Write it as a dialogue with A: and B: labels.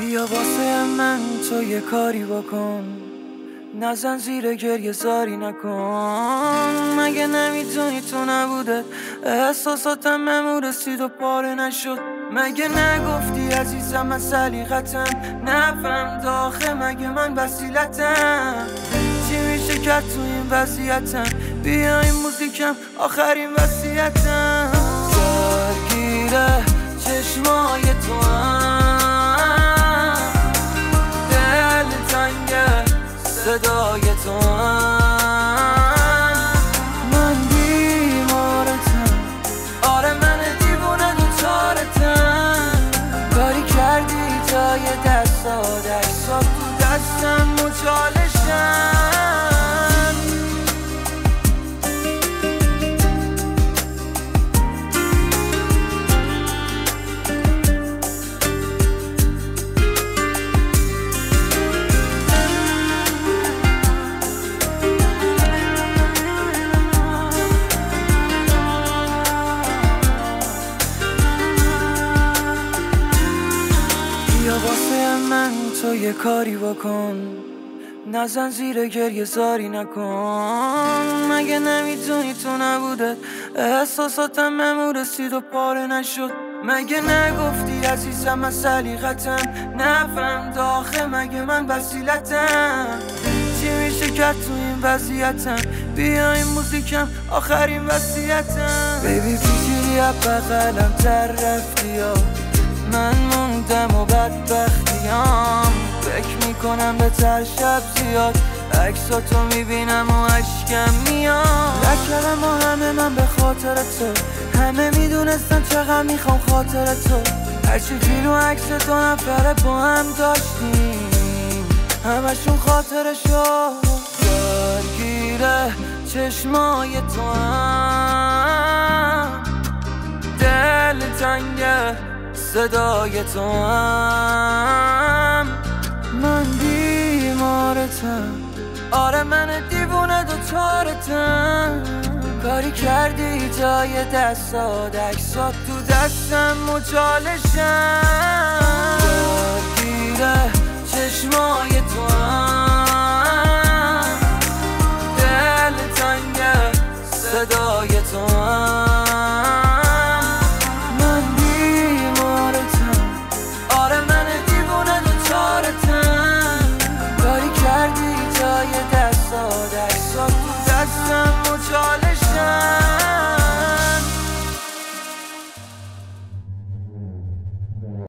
A: بیا واسه من تو یه کاری بکن، نزن زیر گریه زاری نکن. مگه نمیدونی تو نبوده احساساتم بهم رسید و پاره نشد؟ مگه نگفتی عزیزم من سلیقتم نفهم داخل؟ مگه من وسیلتم؟ چی میشه کرد تو این وضعیتم؟ بیا این موزیکم آخرین وصیتم. درگیره چشمای تو هم، دل تنگه صدای تو هم. من بیمارتم، آره من دیوونه دوچارتم. کاری کردی تا یه دستات عکسات تو دستم مچالشم. واسه من تو یه کاری بکن، نزن زیر گریه زاری نکن. مگه نمیدونی تو نبوده احساساتم بهم رسید و پاره نشد؟ مگه نگفتی عزیزم من سلیقتم نفهم داخل؟ مگه من وسیلتم؟ چی میشه کرد تو این وضعیتم؟ بیا این موزیکم آخرین وصیتم. بیبی پیچیدی از بغلم تر رفتی ها، من موندم و بدبختیام. فکر میکنم به تر شب زیاد، عکساتو میبینم و عشقم میاد. لکه ما همه من به خاطر تو، همه میدونستن چقدر میخوام خاطر تو. هرچی فیلم و عکس دو نفره با هم داشتیم همشون خاطرشو. درگیره چشمای تو هم، دل تنگه صدای تو هم. من بیمارتم، آره من دیوونه دوچارتم. کاری کردی تا یه دستات عکسات تو دستم مچالشم.